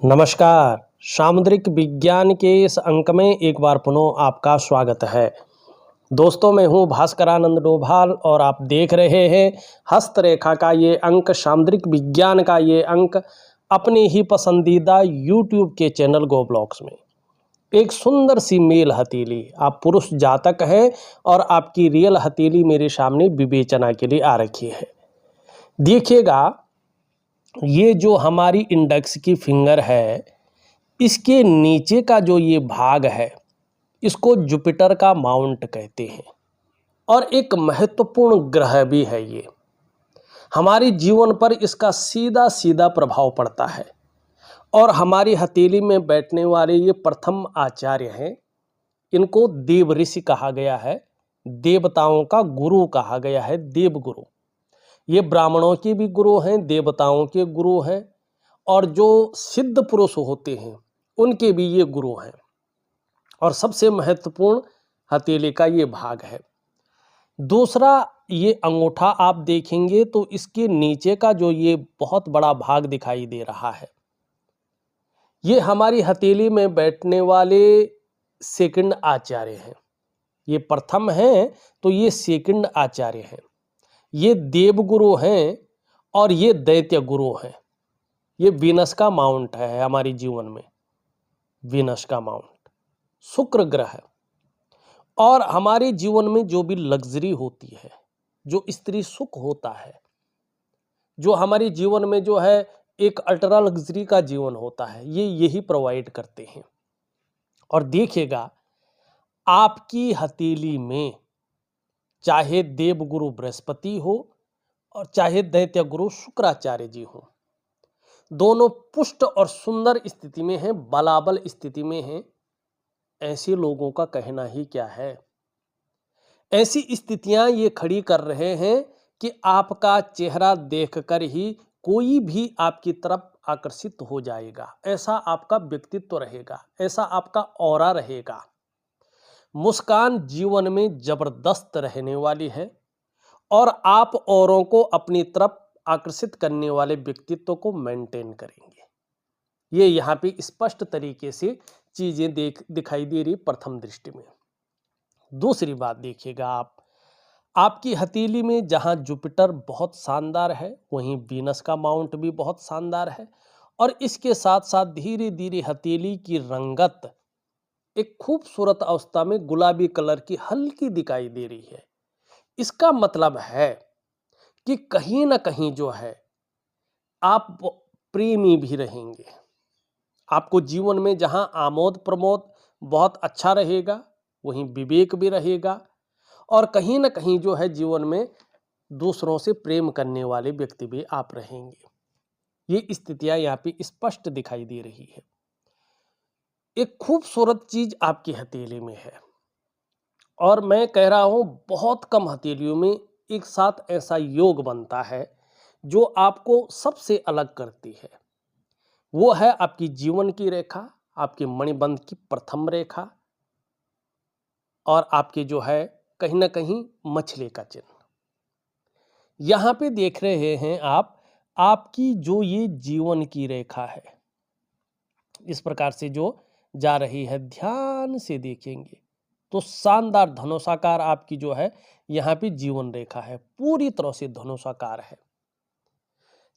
नमस्कार। सामुद्रिक विज्ञान के इस अंक में एक बार पुनः आपका स्वागत है। दोस्तों, मैं हूं भास्करानंद डोभाल और आप देख रहे हैं हस्तरेखा का ये अंक, सामुद्रिक विज्ञान का ये अंक अपने ही पसंदीदा यूट्यूब के चैनल गो ब्लॉग्स में। एक सुंदर सी मेल हथेली, आप पुरुष जातक हैं और आपकी रियल हथेली मेरे सामने विवेचना के लिए आ रखी है। देखिएगा, ये जो हमारी इंडेक्स की फिंगर है, इसके नीचे का जो ये भाग है, इसको जुपिटर का माउंट कहते हैं और एक महत्वपूर्ण ग्रह भी है। ये हमारे जीवन पर इसका सीधा सीधा प्रभाव पड़ता है और हमारी हथेली में बैठने वाले ये प्रथम आचार्य हैं। इनको देव ऋषि कहा गया है, देवताओं का गुरु कहा गया है, देव गुरु। ये ब्राह्मणों के भी गुरु हैं, देवताओं के गुरु हैं और जो सिद्ध पुरुष होते हैं उनके भी ये गुरु हैं। और सबसे महत्वपूर्ण हथेली का ये भाग है। दूसरा, ये अंगूठा आप देखेंगे तो इसके नीचे का जो ये बहुत बड़ा भाग दिखाई दे रहा है, ये हमारी हथेली में बैठने वाले सेकंड आचार्य हैं। ये प्रथम हैं तो ये सेकंड आचार्य हैं, ये देव गुरु हैं और ये दैत्य गुरु हैं। ये वीनस का माउंट है हमारे जीवन में, वीनस का माउंट, शुक्र ग्रह है। और हमारे जीवन में जो भी लग्जरी होती है, जो स्त्री सुख होता है, जो हमारे जीवन में जो है एक अल्ट्रा लग्जरी का जीवन होता है, ये यही प्रोवाइड करते हैं। और देखिएगा, आपकी हथेली में चाहे देवगुरु बृहस्पति हो और चाहे दैत्य गुरु शुक्राचार्य जी हो, दोनों पुष्ट और सुंदर स्थिति में हैं, बलाबल स्थिति में हैं। ऐसे लोगों का कहना ही क्या है। ऐसी स्थितियां ये खड़ी कर रहे हैं कि आपका चेहरा देखकर ही कोई भी आपकी तरफ आकर्षित हो जाएगा। ऐसा आपका व्यक्तित्व रहेगा, ऐसा आपका ऑरा रहेगा। मुस्कान जीवन में जबरदस्त रहने वाली है और आप औरों को अपनी तरफ आकर्षित करने वाले व्यक्तित्व को मेंटेन करेंगे। ये यहाँ पे स्पष्ट तरीके से चीजें दिखाई दे रही प्रथम दृष्टि में। दूसरी बात देखिएगा, आपकी हथेली में जहां जुपिटर बहुत शानदार है, वहीं वीनस का माउंट भी बहुत शानदार है और इसके साथ साथ धीरे धीरे हथेली की रंगत एक खूबसूरत अवस्था में गुलाबी कलर की हल्की दिखाई दे रही है। इसका मतलब है कि कहीं ना कहीं जो है आप प्रेमी भी रहेंगे। आपको जीवन में जहां आमोद प्रमोद बहुत अच्छा रहेगा, वहीं विवेक भी रहेगा और कहीं ना कहीं जो है जीवन में दूसरों से प्रेम करने वाले व्यक्ति भी आप रहेंगे। ये स्थितियां यहाँ पे स्पष्ट दिखाई दे रही है। एक खूबसूरत चीज आपकी हथेली में है और मैं कह रहा हूं बहुत कम हथेलियों में एक साथ ऐसा योग बनता है जो आपको सबसे अलग करती है। वो है आपकी जीवन की रेखा, आपके मणिबंध की प्रथम रेखा और आपके जो है कहीं ना कहीं मछली का चिन्ह। यहां पे देख रहे हैं आप, आपकी जो ये जीवन की रेखा है, इस प्रकार से जो जा रही है, ध्यान से देखेंगे तो शानदार धनुषाकार आपकी जो है यहाँ पे जीवन रेखा है, पूरी तरह से धनुषाकार है।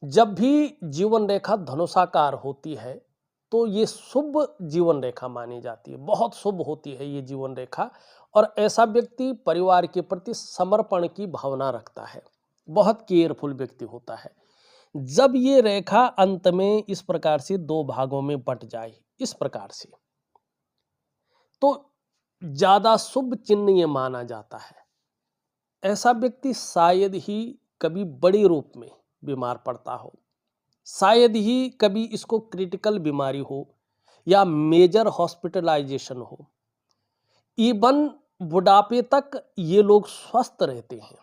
जब भी जीवन रेखा धनुषाकार होती है तो ये शुभ जीवन रेखा मानी जाती है, बहुत शुभ होती है ये जीवन रेखा। और ऐसा व्यक्ति परिवार के प्रति समर्पण की भावना रखता है, बहुत केयरफुल व्यक्ति होता है। जब ये रेखा अंत में इस प्रकार से दो भागों में बट जाए, इस प्रकार से, तो ज्यादा शुभ चिन्ह ये माना जाता है। ऐसा व्यक्ति शायद ही कभी बड़े रूप में बीमार पड़ता हो, शायद ही कभी इसको क्रिटिकल बीमारी हो या मेजर हॉस्पिटलाइजेशन हो। इवन बुढ़ापे तक ये लोग स्वस्थ रहते हैं।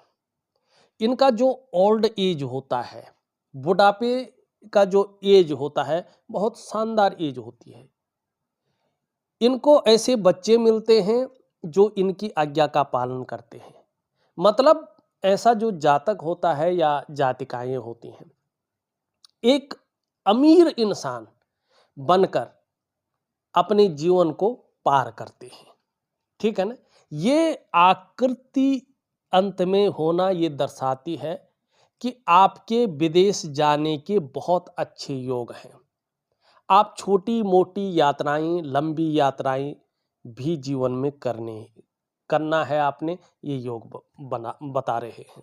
इनका जो ओल्ड एज होता है, बुढ़ापे का जो एज होता है, बहुत शानदार एज होती है। इनको ऐसे बच्चे मिलते हैं जो इनकी आज्ञा का पालन करते हैं। मतलब ऐसा जो जातक होता है या जातिकाएं होती हैं, एक अमीर इंसान बनकर अपने जीवन को पार करते हैं। ठीक है ना। ये आकृति अंत में होना ये दर्शाती है कि आपके विदेश जाने के बहुत अच्छे योग हैं। आप छोटी मोटी यात्राएं, लंबी यात्राएं भी जीवन में करना है आपने, ये योग बता रहे हैं।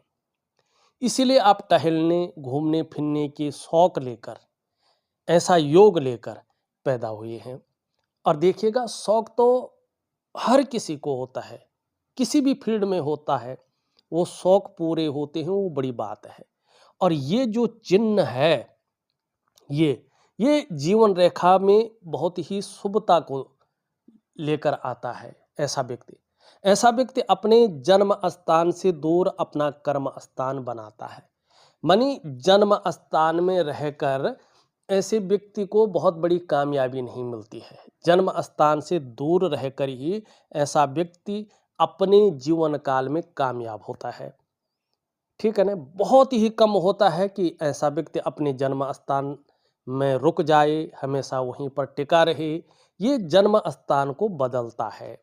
इसीलिए आप टहलने घूमने फिरने के शौक लेकर, ऐसा योग लेकर पैदा हुए हैं। और देखिएगा, शौक तो हर किसी को होता है, किसी भी फील्ड में होता है। वो शौक पूरे होते हैं, वो बड़ी बात है। और ये जो चिन्ह है, ये जीवन रेखा में बहुत ही शुभता को लेकर आता है। ऐसा व्यक्ति अपने जन्म स्थान से दूर अपना कर्म स्थान बनाता है। मानी जन्म स्थान में रहकर ऐसे व्यक्ति को बहुत बड़ी कामयाबी नहीं मिलती है। जन्म स्थान से दूर रहकर ही ऐसा व्यक्ति अपने जीवन काल में कामयाब होता है। ठीक है ना। बहुत ही कम होता है कि ऐसा व्यक्ति अपने जन्म स्थान में रुक जाए, हमेशा वहीं पर टिका रहे। ये जन्म स्थान को बदलता है।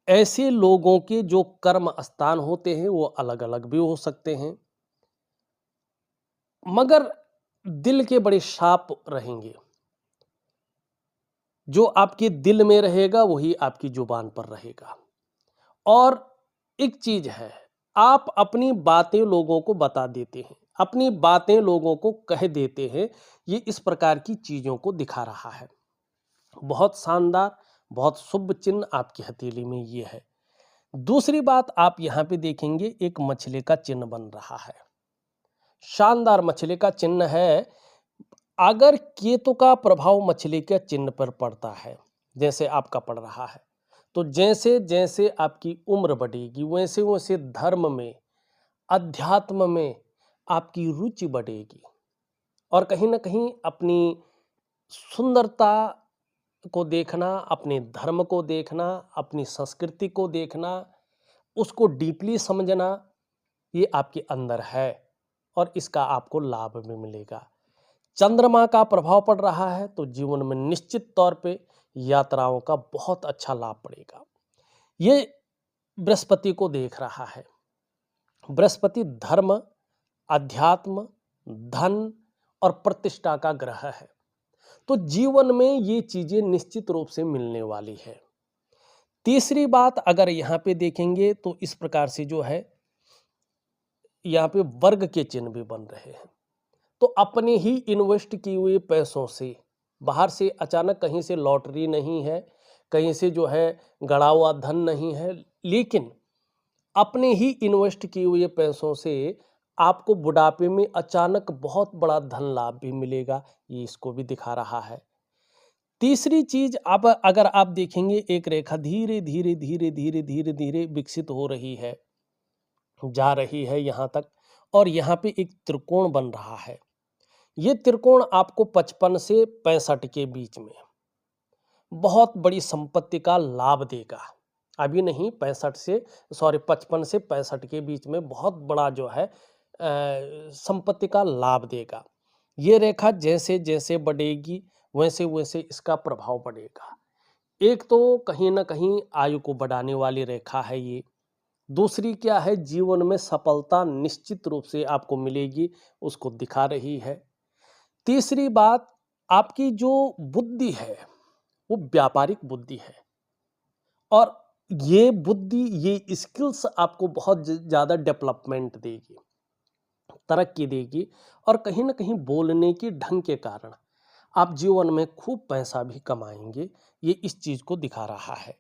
ऐसे लोगों के जो कर्म स्थान होते हैं वो अलग अलग भी हो सकते हैं, मगर दिल के बड़े शाप रहेंगे। जो आपके दिल में रहेगा वही आपकी जुबान पर रहेगा। और एक चीज है, आप अपनी बातें लोगों को बता देते हैं, अपनी बातें लोगों को कह देते हैं। ये इस प्रकार की चीजों को दिखा रहा है। बहुत शानदार, बहुत शुभ चिन्ह आपकी हथेली में ये है। दूसरी बात, आप यहां पे देखेंगे एक मछली का चिन्ह बन रहा है। शानदार मछली का चिन्ह है। अगर केतु का प्रभाव मछली के चिन्ह पर पड़ता है, जैसे आपका पड़ रहा है, तो जैसे जैसे आपकी उम्र बढ़ेगी वैसे वैसे धर्म में, अध्यात्म में आपकी रुचि बढ़ेगी। और कहीं ना कहीं अपनी सुंदरता को देखना, अपने धर्म को देखना, अपनी संस्कृति को देखना, उसको डीपली समझना, ये आपके अंदर है और इसका आपको लाभ भी मिलेगा। चंद्रमा का प्रभाव पड़ रहा है तो जीवन में निश्चित तौर पे यात्राओं का बहुत अच्छा लाभ पड़ेगा। ये बृहस्पति को देख रहा है। बृहस्पति धर्म, अध्यात्म, धन और प्रतिष्ठा का ग्रह है। तो जीवन में ये चीजें निश्चित रूप से मिलने वाली है। तीसरी बात, अगर यहाँ पे देखेंगे तो इस प्रकार से जो है यहाँ पे वर्ग के चिन्ह भी बन रहे हैं। तो अपने ही इन्वेस्ट किए हुए पैसों से, बाहर से अचानक कहीं से लॉटरी नहीं है, कहीं से जो है गड़ा हुआ धन नहीं है, लेकिन अपने ही इन्वेस्ट किए हुए पैसों से आपको बुढ़ापे में अचानक बहुत बड़ा धन लाभ भी मिलेगा। ये इसको भी दिखा रहा है। तीसरी चीज, अब अगर आप देखेंगे एक रेखा धीरे धीरे धीरे धीरे धीरे धीरे विकसित हो रही है, जा रही है यहाँ तक, और यहाँ पे एक त्रिकोण बन रहा है। ये त्रिकोण आपको 55 से 65 के बीच में बहुत बड़ी संपत्ति का लाभ देगा। अभी नहीं, 55 से 65 के बीच में बहुत बड़ा जो है संपत्ति का लाभ देगा। ये रेखा जैसे जैसे बढ़ेगी वैसे वैसे इसका प्रभाव बढ़ेगा। एक तो कहीं ना कहीं आयु को बढ़ाने वाली रेखा है ये। दूसरी क्या है, जीवन में सफलता निश्चित रूप से आपको मिलेगी, उसको दिखा रही है। तीसरी बात, आपकी जो बुद्धि है वो व्यापारिक बुद्धि है, और ये बुद्धि, ये स्किल्स आपको बहुत ज़्यादा डेवलपमेंट देगी, तरक्की देगी। और कहीं ना कहीं बोलने के ढंग के कारण आप जीवन में खूब पैसा भी कमाएंगे। ये इस चीज़ को दिखा रहा है।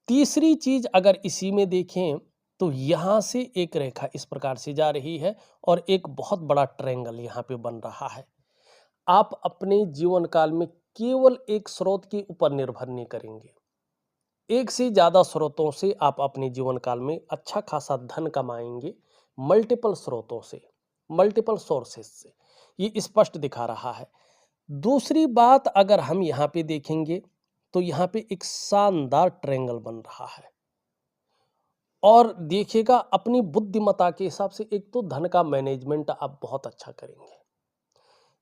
तीसरी चीज़ अगर इसी में देखें तो यहाँ से एक रेखा इस प्रकार से जा रही है और एक बहुत बड़ा ट्रायंगल यहाँ पे बन रहा है। आप अपने जीवन काल में केवल एक स्रोत के ऊपर निर्भर नहीं करेंगे, एक से ज़्यादा स्रोतों से आप अपने जीवन काल में अच्छा खासा धन कमाएंगे। मल्टीपल स्रोतों से, मल्टीपल सोर्सेस से, ये स्पष्ट दिखा रहा है। दूसरी बात, अगर हम यहाँ पे देखेंगे तो यहाँ पे एक शानदार ट्रायंगल बन रहा है। और देखिएगा, अपनी बुद्धिमत्ता के हिसाब से एक तो धन का मैनेजमेंट आप बहुत अच्छा करेंगे।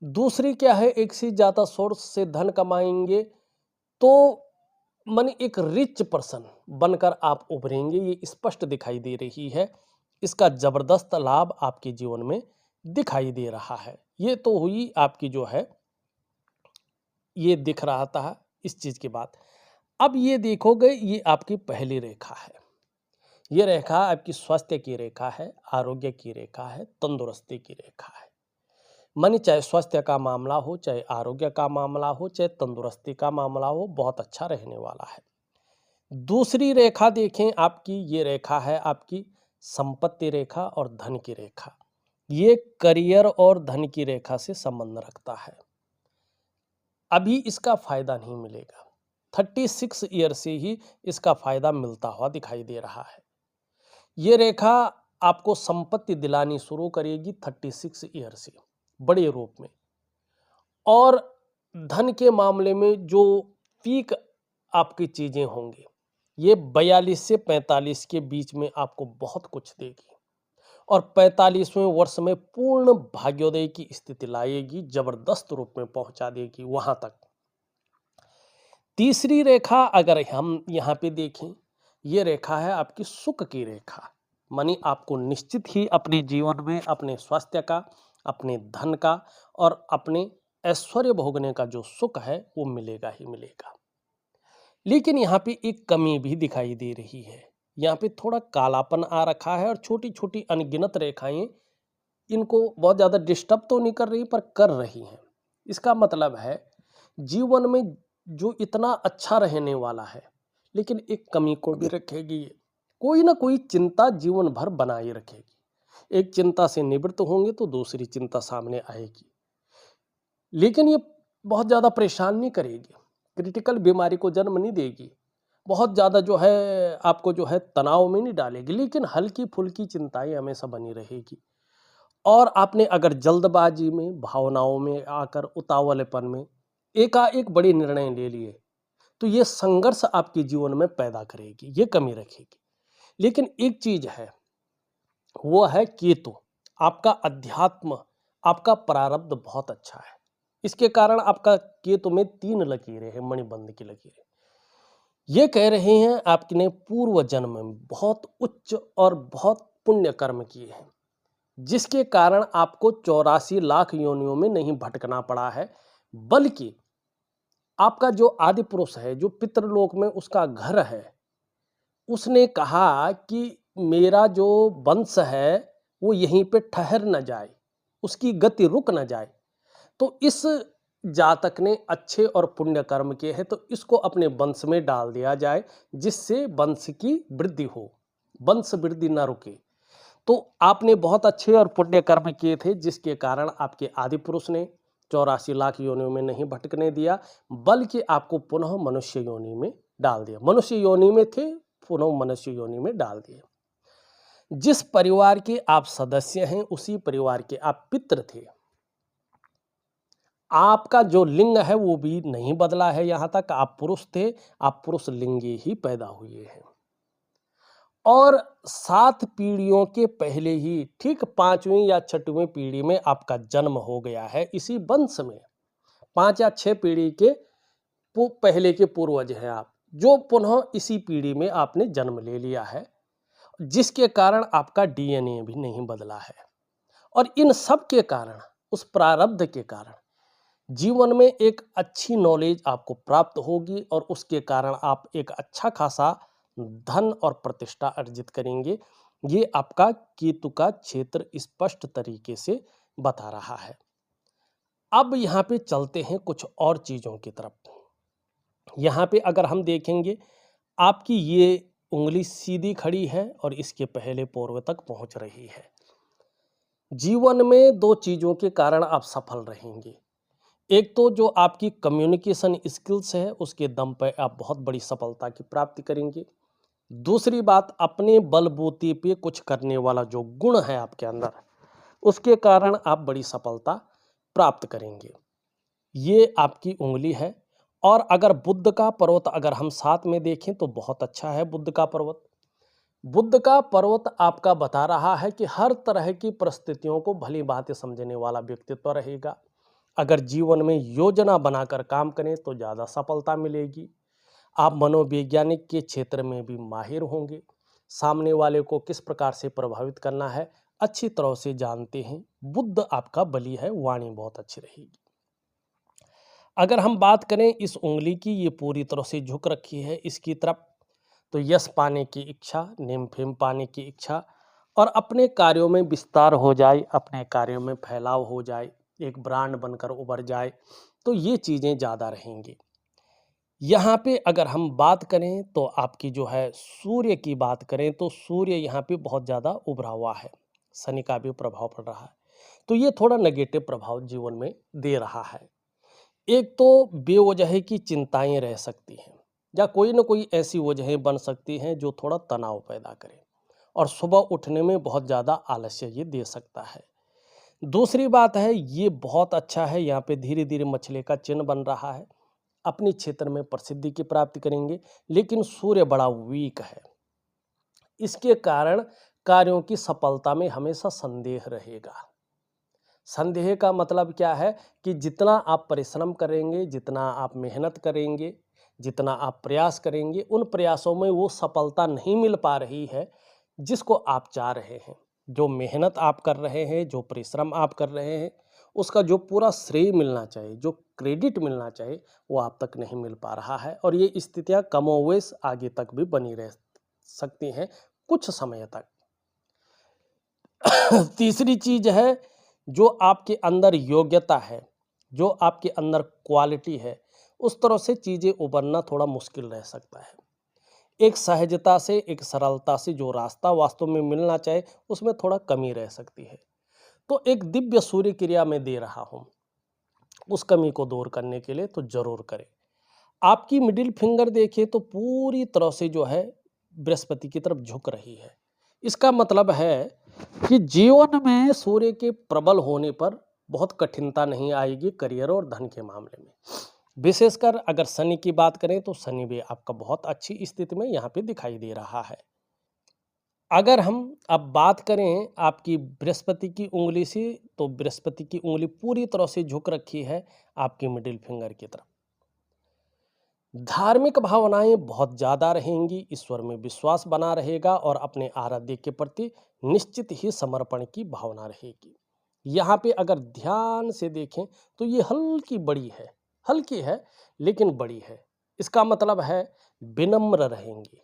दूसरी क्या है, एक से ज़्यादा सोर्स से धन कमाएंगे तो माने एक रिच पर्सन बनकर आप उभरेंगे, ये स्पष्ट दिखाई दे रही है। इसका ज़बरदस्त लाभ आपके जीवन में दिखाई दे रहा है। ये तो हुई आपकी जो है, ये दिख रहा था इस चीज़ की बात। अब ये देखोगे, ये आपकी पहली रेखा है। ये रेखा आपकी स्वास्थ्य की रेखा है, आरोग्य की रेखा है, तंदुरुस्ती की रेखा है। माने चाहे स्वास्थ्य का मामला हो, चाहे आरोग्य का मामला हो, चाहे तंदुरुस्ती का मामला हो, बहुत अच्छा रहने वाला है। दूसरी रेखा देखें आपकी, ये रेखा है आपकी संपत्ति रेखा और धन की रेखा। ये करियर और धन की रेखा से संबंध रखता है। अभी इसका फायदा नहीं मिलेगा, 36 ईयर से ही इसका फायदा मिलता हुआ दिखाई दे रहा है। ये रेखा आपको संपत्ति दिलानी शुरू करेगी 36 ईयर से बड़े रूप में। और धन के मामले में जो पीक आपकी चीजें होंगी, ये 42 से 45 के बीच में आपको बहुत कुछ देगी और 45वें वर्ष में पूर्ण भाग्योदय की स्थिति लाएगी, जबरदस्त रूप में पहुंचा देगी वहां तक। तीसरी रेखा अगर हम यहाँ पे देखें, ये रेखा है आपकी सुख की रेखा। मानी आपको निश्चित ही अपने जीवन में अपने स्वास्थ्य का, अपने धन का और अपने ऐश्वर्य भोगने का जो सुख है वो मिलेगा ही मिलेगा। लेकिन यहाँ पे एक कमी भी दिखाई दे रही है। यहाँ पे थोड़ा कालापन आ रखा है और छोटी छोटी अनगिनत रेखाएं इनको बहुत ज़्यादा डिस्टर्ब तो नहीं कर रही पर कर रही हैं। इसका मतलब है जीवन में जो इतना अच्छा रहने वाला है, लेकिन एक कमी को भी रखेगी ये। कोई ना कोई चिंता जीवन भर बनाए रखेगी। एक चिंता से निवृत्त होंगे तो दूसरी चिंता सामने आएगी, लेकिन ये बहुत ज़्यादा परेशान नहीं करेगी, क्रिटिकल बीमारी को जन्म नहीं देगी, बहुत ज़्यादा जो है आपको जो है तनाव में नहीं डालेगी, लेकिन हल्की फुल्की चिंताएं हमेशा बनी रहेगी। और आपने अगर जल्दबाजी में, भावनाओं में आकर, उतावलेपन में एकाएक बड़े निर्णय ले लिए तो ये संघर्ष आपके जीवन में पैदा करेगी, ये कमी रखेगी। लेकिन एक चीज है, वो है केतु। आपका अध्यात्म, आपका प्रारब्ध बहुत अच्छा है। इसके कारण आपका केतु में 3 लकीरें हैं, मणिबंध की लकीरें। ये कह रहे हैं आपने पूर्व जन्म में बहुत उच्च और बहुत पुण्य कर्म किए हैं, जिसके कारण आपको 84 लाख योनियों में नहीं भटकना पड़ा है, बल्कि आपका जो आदि पुरुष है, जो पितृलोक में उसका घर है, उसने कहा कि मेरा जो वंश है वो यहीं पे ठहर न जाए, उसकी गति रुक न जाए। तो इस जातक ने अच्छे और पुण्य कर्म किए हैं, तो इसको अपने वंश में डाल दिया जाए, जिससे वंश की वृद्धि हो, वंश वृद्धि न रुके। तो आपने बहुत अच्छे और पुण्य कर्म किए थे, जिसके कारण आपके आदि पुरुष ने 84 लाख योनियों में नहीं भटकने दिया, बल्कि आपको पुनः मनुष्य योनि में डाल दिया। मनुष्य योनि में थे, पुनः मनुष्य योनि में डाल दिए। जिस परिवार के आप सदस्य हैं, उसी परिवार के आप पितृ थे। आपका जो लिंग है वो भी नहीं बदला है, यहां तक आप पुरुष थे, आप पुरुष लिंगी ही पैदा हुए हैं। और 7 पीढ़ियों के पहले ही, ठीक 5वीं या 6वीं पीढ़ी में आपका जन्म हो गया है इसी वंश में। 5 या 6 पीढ़ी के पहले के पूर्वज हैं आप, जो पुनः इसी पीढ़ी में आपने जन्म ले लिया है, जिसके कारण आपका डीएनए भी नहीं बदला है। और इन सब के कारण, उस प्रारब्ध के कारण जीवन में एक अच्छी नॉलेज आपको प्राप्त होगी और उसके कारण आप एक अच्छा खासा धन और प्रतिष्ठा अर्जित करेंगे। ये आपका केतु का क्षेत्र स्पष्ट तरीके से बता रहा है। अब यहाँ पे चलते हैं कुछ और चीज़ों की तरफ। यहाँ पे अगर हम देखेंगे, आपकी ये उंगली सीधी खड़ी है और इसके पहले पूर्व तक पहुँच रही है। जीवन में 2 चीज़ों के कारण आप सफल रहेंगे। एक तो जो आपकी कम्युनिकेशन स्किल्स है, उसके दम पे आप बहुत बड़ी सफलता की प्राप्ति करेंगे। दूसरी बात, अपने बलबूते पे कुछ करने वाला जो गुण है आपके अंदर, उसके कारण आप बड़ी सफलता प्राप्त करेंगे। ये आपकी उंगली है। और अगर बुध का पर्वत अगर हम साथ में देखें तो बहुत अच्छा है बुध का पर्वत। बुध का पर्वत आपका बता रहा है कि हर तरह की परिस्थितियों को भली भांति समझने वाला व्यक्तित्व रहेगा। अगर जीवन में योजना बनाकर काम करें तो ज़्यादा सफलता मिलेगी। आप मनोवैज्ञानिक के क्षेत्र में भी माहिर होंगे। सामने वाले को किस प्रकार से प्रभावित करना है अच्छी तरह से जानते हैं। बुद्ध आपका बली है, वाणी बहुत अच्छी रहेगी। अगर हम बात करें इस उंगली की, ये पूरी तरह से झुक रखी है इसकी तरफ, तो यश पाने की इच्छा, नेम फेम पाने की इच्छा और अपने कार्यों में विस्तार हो जाए, अपने कार्यों में फैलाव हो जाए, एक ब्रांड बनकर उभर जाए, तो ये चीज़ें ज़्यादा रहेंगी। यहाँ पे अगर हम बात करें तो आपकी जो है सूर्य की बात करें तो सूर्य यहाँ पे बहुत ज़्यादा उभरा हुआ है, शनि का भी प्रभाव पड़ रहा है, तो ये थोड़ा नेगेटिव प्रभाव जीवन में दे रहा है। एक तो बेवजह की चिंताएं रह सकती हैं या कोई ना कोई ऐसी वजहें बन सकती हैं जो थोड़ा तनाव पैदा करें और सुबह उठने में बहुत ज़्यादा आलस्य ये दे सकता है। दूसरी बात है, ये बहुत अच्छा है, यहाँ पे धीरे धीरे मछली का चिन्ह बन रहा है, अपनी क्षेत्र में प्रसिद्धि की प्राप्ति करेंगे, लेकिन सूर्य बड़ा वीक है, इसके कारण कार्यों की सफलता में हमेशा संदेह रहेगा। संदेह का मतलब क्या है कि जितना आप परिश्रम करेंगे, जितना आप मेहनत करेंगे, जितना आप प्रयास करेंगे, उन प्रयासों में वो सफलता नहीं मिल पा रही है जिसको आप चाह रहे हैं। जो मेहनत आप कर रहे हैं, जो परिश्रम आप कर रहे हैं, उसका जो पूरा श्रेय मिलना चाहिए, जो क्रेडिट मिलना चाहिए, वो आप तक नहीं मिल पा रहा है और ये स्थितियां कमोवेश आगे तक भी बनी रह सकती हैं कुछ समय तक। तीसरी चीज है, जो आपके अंदर योग्यता है, जो आपके अंदर क्वालिटी है, उस तरह से चीजें उबरना थोड़ा मुश्किल रह सकता है। एक सहजता से, एक सरलता से जो रास्ता वास्तव में मिलना चाहिए, उसमें थोड़ा कमी रह सकती है। तो एक दिव्य सूर्य क्रिया में दे रहा हूं, उस कमी को दूर करने के लिए तो जरूर करें। आपकी मिडिल फिंगर देखिए तो पूरी तरह से जो है बृहस्पति की तरफ झुक रही है। इसका मतलब है कि जीवन में सूर्य के प्रबल होने पर बहुत कठिनता नहीं आएगी करियर और धन के मामले में। विशेषकर अगर शनि की बात करें तो शनि भी आपका बहुत अच्छी स्थिति में यहाँ पे दिखाई दे रहा है। अगर हम अब बात करें आपकी बृहस्पति की उंगली से, तो बृहस्पति की उंगली पूरी तरह से झुक रखी है आपकी मिडिल फिंगर की तरफ। धार्मिक भावनाएं बहुत ज़्यादा रहेंगी, ईश्वर में विश्वास बना रहेगा और अपने आराध्य के प्रति निश्चित ही समर्पण की भावना रहेगी। यहाँ पे अगर ध्यान से देखें तो ये हल्की है लेकिन बड़ी है। इसका मतलब है विनम्र रहेंगी,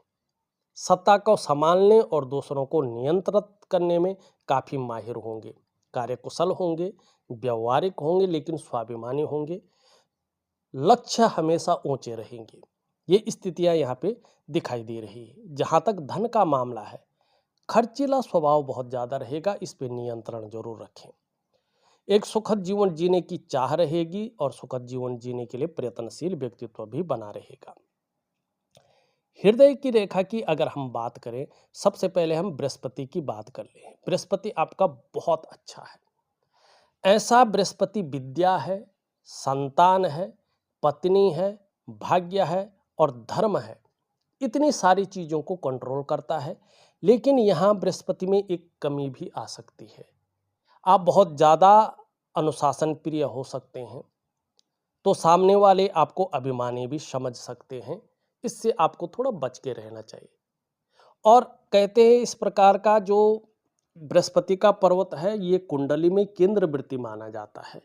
सत्ता को संभालने और दूसरों को नियंत्रित करने में काफ़ी माहिर होंगे, कार्यकुशल होंगे, व्यवहारिक होंगे लेकिन स्वाभिमानी होंगे, लक्ष्य हमेशा ऊंचे रहेंगे। ये स्थितियां यहाँ पे दिखाई दे रही है। जहाँ तक धन का मामला है, खर्चीला स्वभाव बहुत ज़्यादा रहेगा, इस पे नियंत्रण जरूर रखें। एक सुखद जीवन जीने की चाह रहेगी और सुखद जीवन जीने के लिए प्रयत्नशील व्यक्तित्व भी बना रहेगा। हृदय की रेखा की अगर हम बात करें, सबसे पहले हम बृहस्पति की बात कर लें। बृहस्पति आपका बहुत अच्छा है। ऐसा बृहस्पति विद्या है, संतान है, पत्नी है, भाग्य है और धर्म है, इतनी सारी चीज़ों को कंट्रोल करता है। लेकिन यहाँ बृहस्पति में एक कमी भी आ सकती है। आप बहुत ज़्यादा अनुशासन प्रिय हो सकते हैं, तो सामने वाले आपको अभिमानी भी समझ सकते हैं। इससे आपको थोड़ा बच के रहना चाहिए। और कहते हैं इस प्रकार का जो बृहस्पति का पर्वत है, ये कुंडली में केंद्र वृत्ति माना जाता है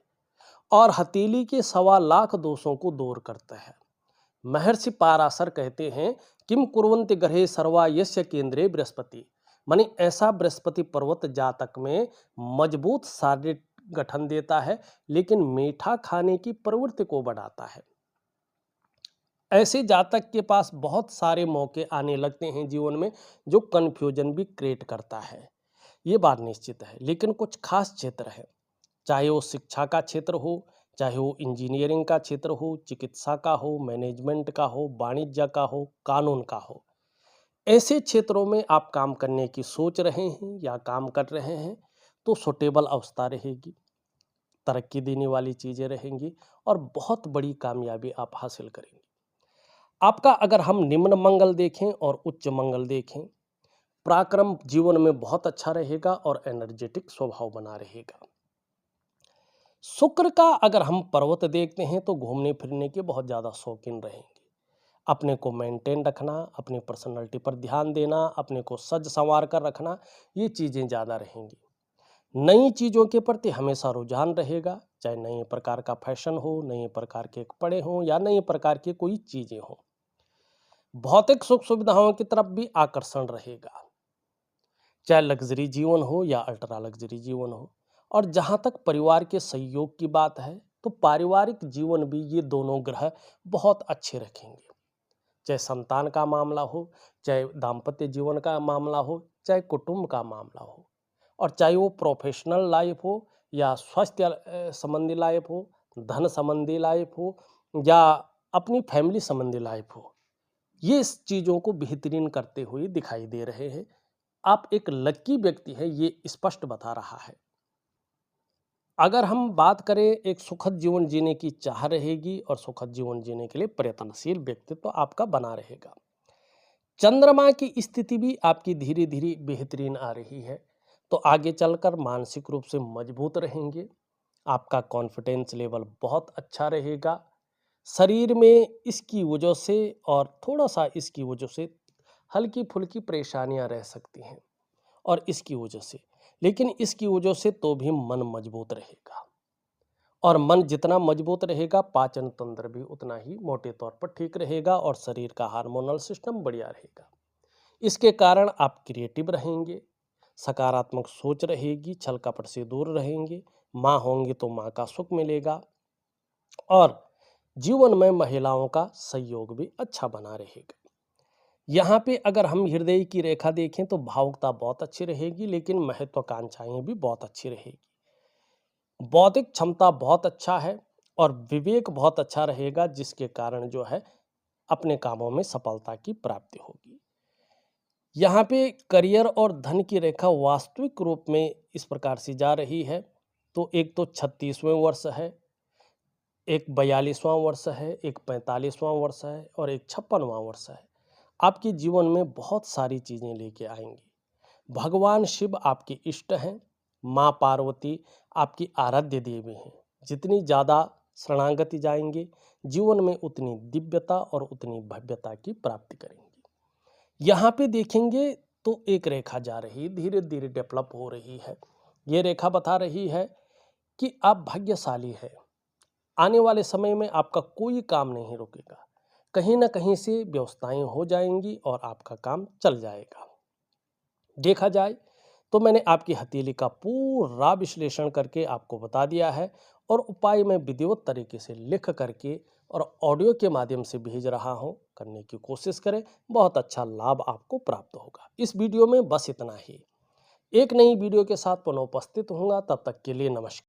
और हथेली के 1.25 लाख दोषों को दूर करता है। महर्षि पाराशर कहते हैं, किम कुर्वन्ति ग्रहे सर्वा यस्य केंद्रे बृहस्पति, माने ऐसा बृहस्पति पर्वत जातक में मजबूत शारीरिक गठन देता है लेकिन मीठा खाने की प्रवृत्ति को बढ़ाता है। ऐसे जातक के पास बहुत सारे मौके आने लगते हैं जीवन में, जो कन्फ्यूजन भी क्रिएट करता है, ये बात निश्चित है। लेकिन कुछ खास क्षेत्र है, चाहे वो शिक्षा का क्षेत्र हो, चाहे वो इंजीनियरिंग का क्षेत्र हो, चिकित्सा का हो, मैनेजमेंट का हो, वाणिज्य का हो, कानून का हो, ऐसे क्षेत्रों में आप काम करने की सोच रहे हैं या काम कर रहे हैं तो सुटेबल अवस्था रहेगी, तरक्की देने वाली चीज़ें रहेंगी और बहुत बड़ी कामयाबी आप हासिल करेंगे। आपका अगर हम निम्न मंगल देखें और उच्च मंगल देखें, पराक्रम जीवन में बहुत अच्छा रहेगा और एनर्जेटिक स्वभाव बना रहेगा। शुक्र का अगर हम पर्वत देखते हैं तो घूमने फिरने के बहुत ज़्यादा शौकीन रहेंगे। अपने को मेंटेन रखना, अपनी पर्सनैलिटी पर ध्यान देना, अपने को सज संवार कर रखना, ये चीज़ें ज़्यादा रहेंगी। नई चीज़ों के प्रति हमेशा रुझान रहेगा, चाहे नए प्रकार का फैशन हो, नए प्रकार के कपड़े हों या नए प्रकार की कोई चीज़ें हों। भौतिक सुख सुविधाओं की तरफ भी आकर्षण रहेगा, चाहे लग्जरी जीवन हो या अल्ट्रा लग्जरी जीवन हो। और जहाँ तक परिवार के सहयोग की बात है, तो पारिवारिक जीवन भी ये दोनों ग्रह बहुत अच्छे रखेंगे। चाहे संतान का मामला हो, चाहे दाम्पत्य जीवन का मामला हो, चाहे कुटुंब का मामला हो, और चाहे वो प्रोफेशनल लाइफ हो या स्वास्थ्य संबंधी लाइफ हो, धन संबंधी लाइफ हो या अपनी फैमिली संबंधी लाइफ हो, ये इस चीज़ों को बेहतरीन करते हुए दिखाई दे रहे हैं। आप एक लकी व्यक्ति है, ये स्पष्ट बता रहा है। अगर हम बात करें, एक सुखद जीवन जीने की चाह रहेगी और सुखद जीवन जीने के लिए प्रयत्नशील व्यक्तित्व तो आपका बना रहेगा। चंद्रमा की स्थिति भी आपकी धीरे धीरे बेहतरीन आ रही है, तो आगे चलकर मानसिक रूप से मजबूत रहेंगे। आपका कॉन्फिडेंस लेवल बहुत अच्छा रहेगा। शरीर में इसकी वजह से और थोड़ा सा इसकी वजह से हल्की फुल्की परेशानियां रह सकती हैं, और इसकी वजह से, लेकिन इसकी वजह से तो भी मन मजबूत रहेगा। और मन जितना मजबूत रहेगा, पाचन तंत्र भी उतना ही मोटे तौर पर ठीक रहेगा और शरीर का हार्मोनल सिस्टम बढ़िया रहेगा। इसके कारण आप क्रिएटिव रहेंगे, सकारात्मक सोच रहेगी, छल कपट से दूर रहेंगे, माँ होंगे तो माँ का सुख मिलेगा, और जीवन में महिलाओं का सहयोग भी अच्छा बना रहेगा। यहाँ पे अगर हम हृदय की रेखा देखें तो भावुकता बहुत अच्छी रहेगी, लेकिन महत्वाकांक्षाएं भी बहुत अच्छी रहेगी। बौद्धिक क्षमता बहुत अच्छा है और विवेक बहुत अच्छा रहेगा, जिसके कारण जो है अपने कामों में सफलता की प्राप्ति होगी। यहाँ पे करियर और धन की रेखा वास्तविक रूप में इस प्रकार से जा रही है, तो एक तो 36वें वर्ष है, एक 42वां वर्ष है, एक 45वां वर्ष है और एक 56वां वर्ष है। आपके जीवन में बहुत सारी चीज़ें लेके आएंगी। भगवान शिव आपके इष्ट हैं, माँ पार्वती आपकी आराध्य देवी हैं। जितनी ज़्यादा शरणागति जाएंगे, जीवन में उतनी दिव्यता और उतनी भव्यता की प्राप्ति करेंगे। यहाँ पे देखेंगे तो एक रेखा जा रही, धीरे धीरे डेवलप हो रही है। ये रेखा बता रही है कि आप भाग्यशाली हैं। आने वाले समय में आपका कोई काम नहीं रुकेगा, कहीं ना कहीं से व्यवस्थाएं हो जाएंगी और आपका काम चल जाएगा। देखा जाए तो मैंने आपकी हथेली का पूरा विश्लेषण करके आपको बता दिया है, और उपाय मैं विधिवत तरीके से लिख करके और ऑडियो के माध्यम से भेज रहा हूं। करने की कोशिश करें, बहुत अच्छा लाभ आपको प्राप्त होगा। इस वीडियो में बस इतना ही। एक नई वीडियो के साथ पुनः उपस्थित होऊंगा, तब तक के लिए नमस्कार।